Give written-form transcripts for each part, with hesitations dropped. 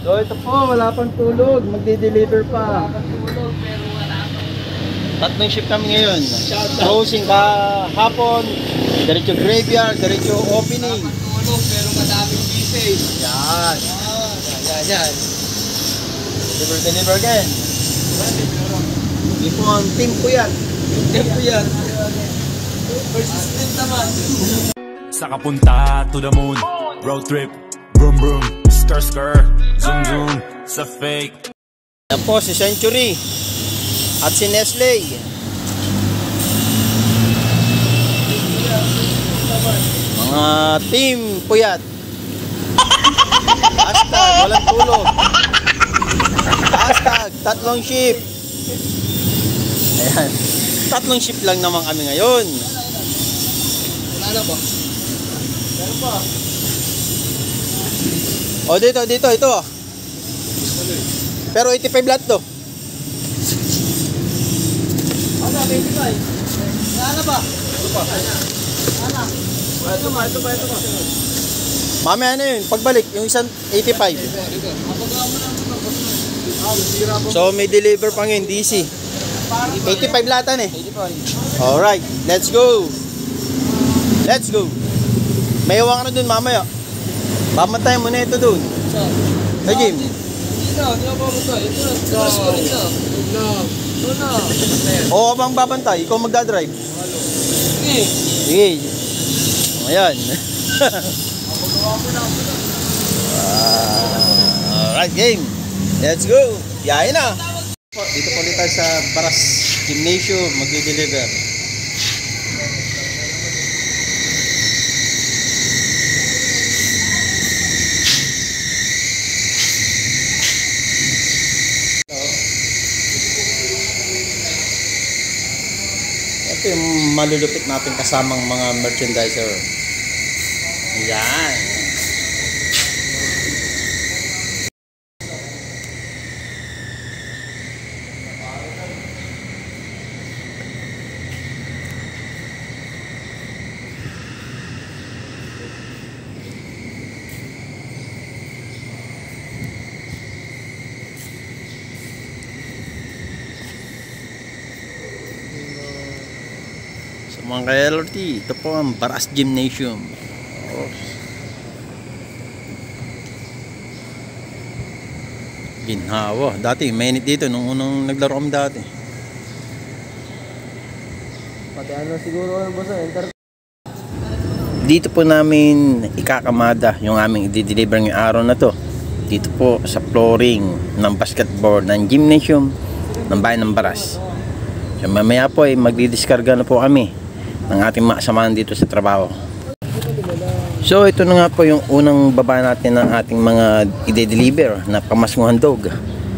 So ito po, wala pang tulog. Magde-deliver pa. Tatlong shift kami ngayon. Closing hapon, diretso graveyard, diretso opening. Tulog pero madaming pieces. Yan. Yan. Deliver again. Ito ang team ko yan. Persistent naman. Sa kapunta to the moon, road trip, vroom vroom, skr skr, zoom zoom, sa fake. Yan po si Century at si Nestle. Mga team puyat. Hashtag walang tulog. Hashtag tatlong shift. Ayan. Tatlong shift lang naman kami ngayon. Wala na ba? Meron pa. O dito, ito. Pero 85 lahat to. Ano, 25? Wala na ba? Ito pa. Ito pa. Mamaya na yun, pagbalik, yung isang 85. So may deliver pa ngayon, DC. 85 latan eh. Alright, let's go. May iwan ka na dun mamaya. Pamatay mo na ito dun. Hey Jim. Hindi na ako mamatay. Ito na. O abang babantay, ikaw magdadrive. Sige. Ayan. Alright, game. Let's go. Biyahe na. Dito po ulit tayo sa Baras Gymnasium, magde-deliver. Ito yung malulupit natin kasamang mga merchandiser. Yan. Mga ka-LRT, ito po ang Baras Gymnasium. Ginhawa. Dati, mainit dito nung unang naglaro kami dati. Pati ano siguro ano boss, Dito po namin ikakamada yung aming i-deliver ng araw na to. Dito po sa flooring ng basketball ng gymnasium ng bayan ng Baras. So, mamaya po ay magdidiskarga na po kami ng ating mga samahan dito sa trabaho. So ito na nga po yung unang baba natin ng ating mga i-deliver na pamasmuhan dog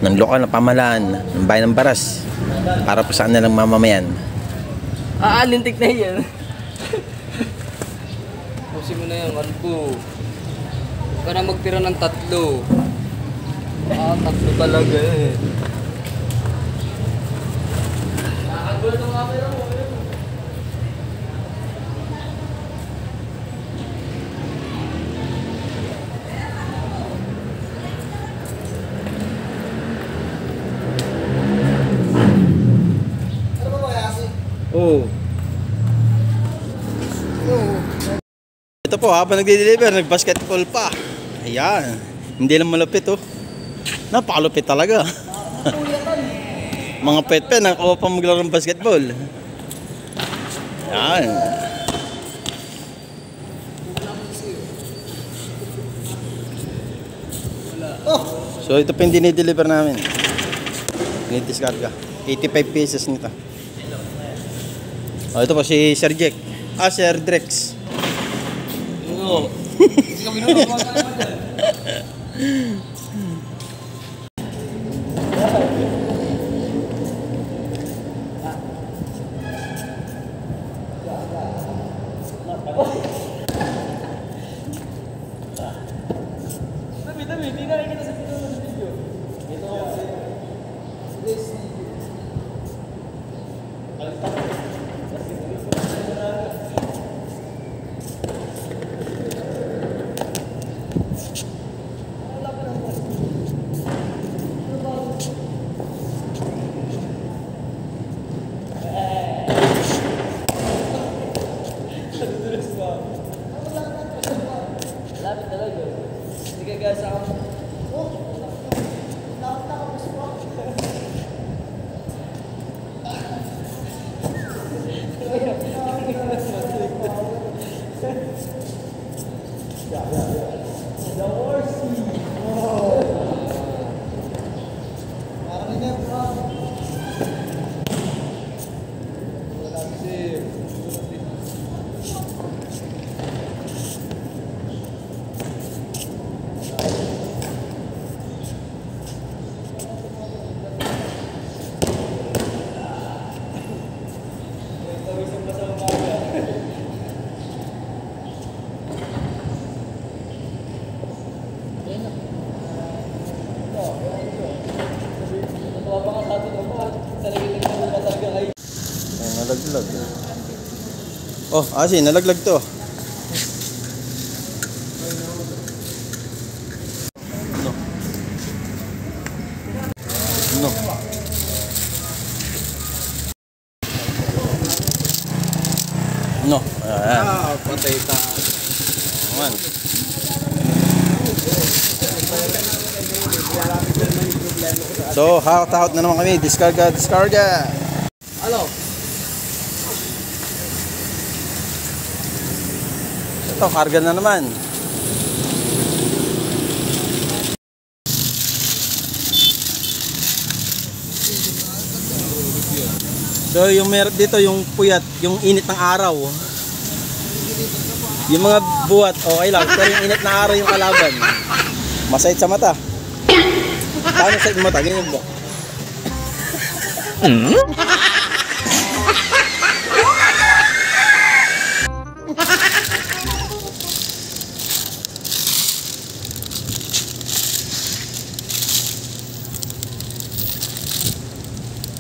ng lokal na pamahalaan ng bayan ng Baras para po sa kanilang mamamayan. lintik na yan. Pusin mo na yan, Alpo. Huwag ka na magtira ng tatlo. Tatlo talaga eh. Nakakagulat ang camera mo. Oh. Ito po habang nagde-deliver, nag-basketball pa. Ayan. Hindi lang malupit oh. Napakalupit talaga. Mga pet-pet, nakakuha pa maglaro ng basketball. Ayan. So ito pa yung dinideliver namin. Dinidiskarga. 85 pieces nito. Oh, ito po si Sir Jack. Sir Drex. Oo. Kasi kami nung Dami, hindi na kita sa video. Ito. Nalaglag. Oh, asin, nalaglag to. No. No. No. Ah, patay ta. Ayan. So, hakot-hakot na naman kami. Discarga, discarga. Ano? Ito, karga na naman. So, yung meron dito, yung puyat, yung init ng araw. Yung mga buhat, okay lang. Pero yung init ng araw yung kalaban. Masait sa mata. Paano sa mata? Ganyan ba?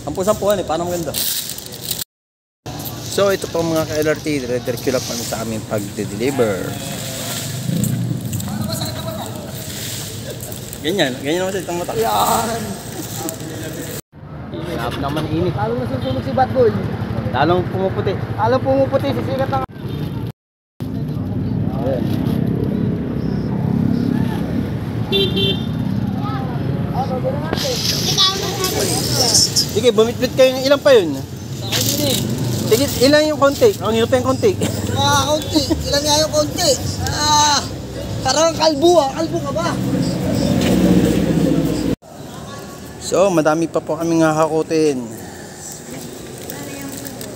Sampu-sampuhan eh, paano maganda? So ito po mga ka-LRT, dire-diretso lang kami sa aming pag-deliver. Ganyan naman sa itong mata. Yan. Sarap naman init. Lalo nasusunog si Bad Boy. Lalong pumuputi. Lalo pumuputi, sisikat na. Ayan. Sige, bumitbit kayo ng ilan pa yun? Sige, ilan yung konti? Ang hirap yung konti. Konti. Ilan nga yung konti? Parang kalbo Kalbo ka ba? So, madami pa po kami nga hakutin.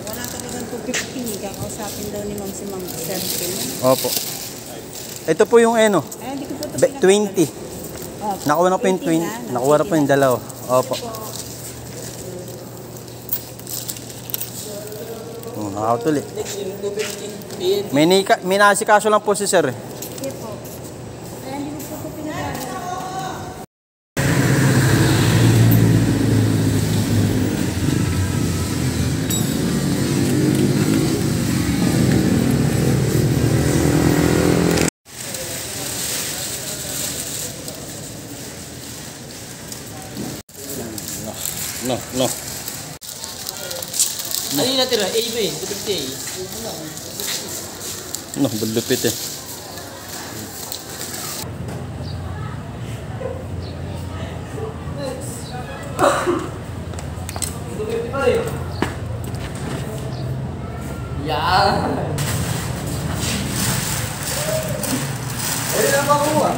Wala talagang 250. Kakausapin daw ni Ma'am si Ma'am Serpil. Opo. Ito po yung ano, Ay, hindi ko po ito 20. Nakuha na po yung 20. Nakuha na po yung dalawa. Opo. Nakakatuloy. May nasikaso lang po si sir eh. Sige po. Ay, hindi ko po ito pinagagawa. No. Ano yung natira? A ba eh? Dupit A. No, bulupit eh. Yan. Ayun lang makuha.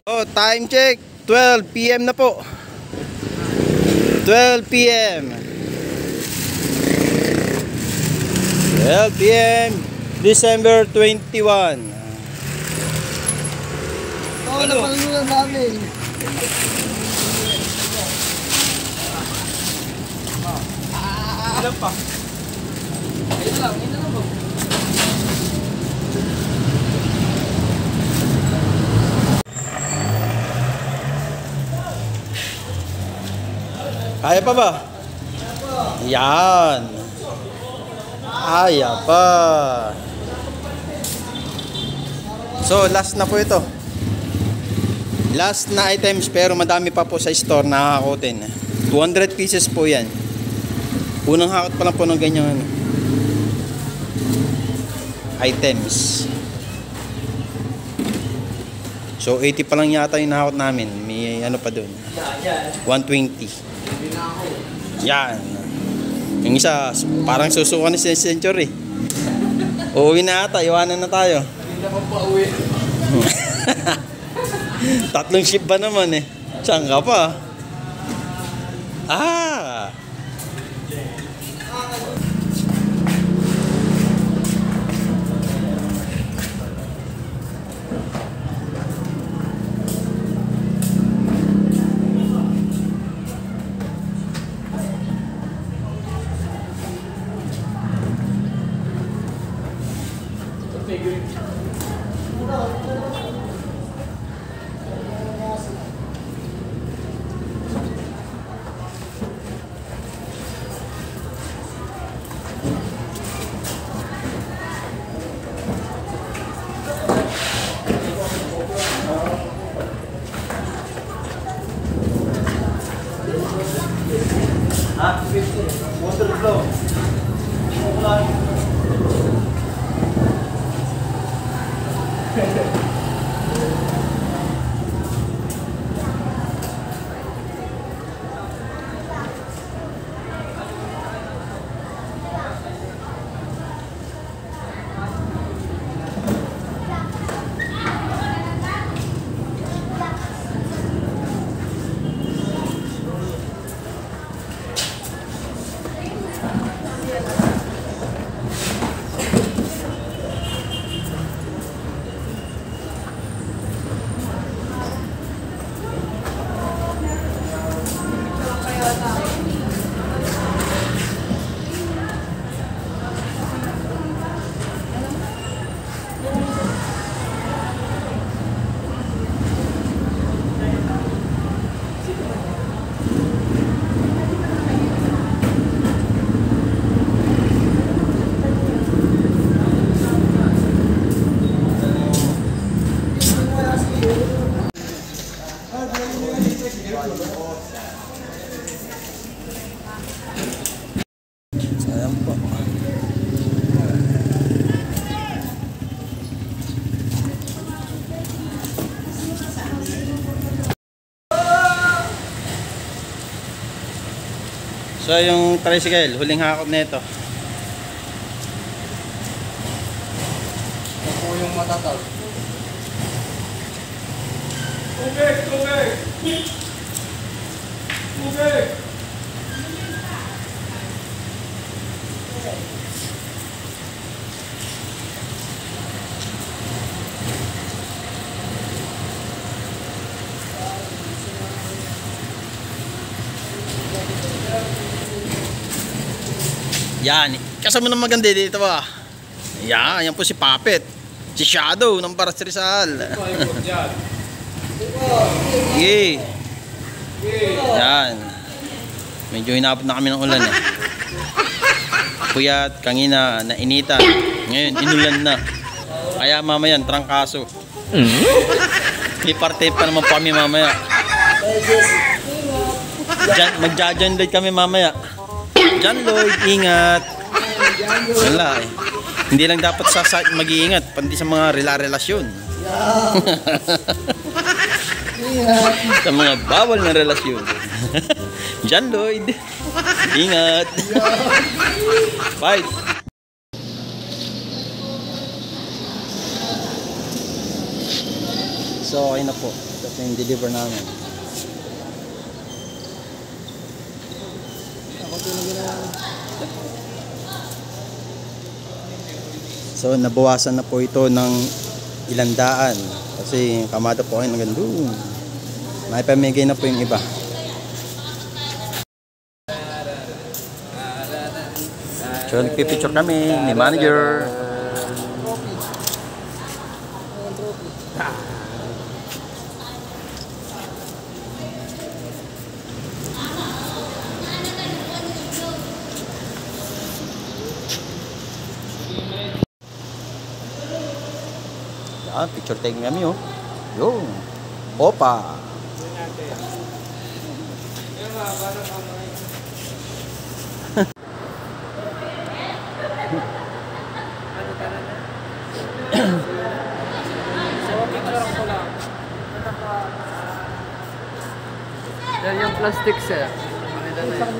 Oh, time check. 12 PM na po. 12 PM. 12 PM, December 21. Oo, napalunan namin. Ilan pa? Ayun lang po. Kaya pa ba? Yan. Kaya pa. So, last na po ito. Last na items pero madami pa po sa store na hakutin. 200 pieces po yan. Unang hakot pa lang po ng ganyan items. So 80 pa lang yata yung nahakot namin. May ano pa dun, 120. Yan. Yung isa parang susuka ni Century. Uuwi na ata, iwanan na tayo. Hindi naman pa uwi. 3 ship ba naman eh. Saan ka pa? Ah! Water flow. Sayang po. So yung tricycle, huling hakot nito. Ito po yung matatag. Tubig! Tubig! Tubig! Yan, kasama ng maganda dito ba? Yan po si Puppet. Si Shadow ng Baras Rizal. Okay. Yan. Medyo hinapot na kami ng ulan eh. Puyat, kangina, nainitan. Ngayon, inulan na. Kaya mamayan, trangkaso. May parte pa naman po kami mamaya. Magja-John Lloyd kami mamaya. John Lloyd, ingat. Wala eh. Hindi lang dapat sa mag-iingat, pandi sa mga relasyon. Sa mga bawal na relasyon. John Lloyd, ingat. Bye. So okay na po. Ito po yung deliver namin. So nabawasan na po ito ng 100 kasi kamada po kayo ng gandun. May pamigay na po yung iba. So nagpipicture kami ni manager. Picture taking kami oh. Yo. Opa. Yan yung plastic, sir. Kanila na yun.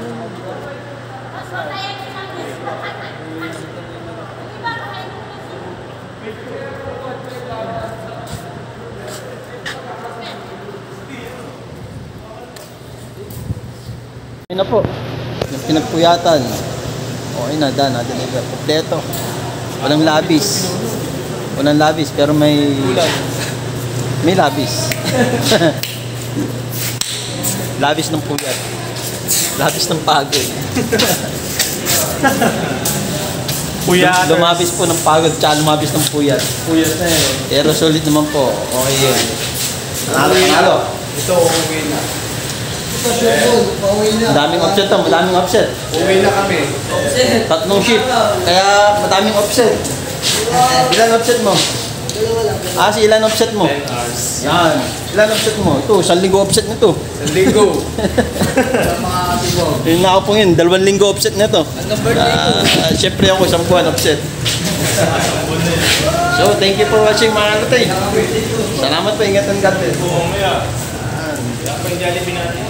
Ayun na po. Yung pinagpuyatan. Okay na, na-deliver. Kompleto. Walang labis. Walang labis, pero may labis. Labis ng puyat. Labis ng pagod. Puyat. Lumabis po ng pagod, tsaka lumabis ng puyat. Puyat na eh. Pero solid naman po. Okay yun. Panalo. Ito, uuwi na. Madaming offset to, madaming offset. Uuwi na kami. Tatlong shift. Kaya madaming offset. Ilan offset mo? Ilan offset mo? 10 hours. Yan. Ilan offset mo? Ito, 1 linggo offset nito. 1 linggo. Yung nako po yun, 2 linggo offset nito. Siyempre ako, 1 buwan offset. So, thank you for watching mga katay. Salamat po, ingatan God. Mamaya. Kaya pa yung Jollibee natin.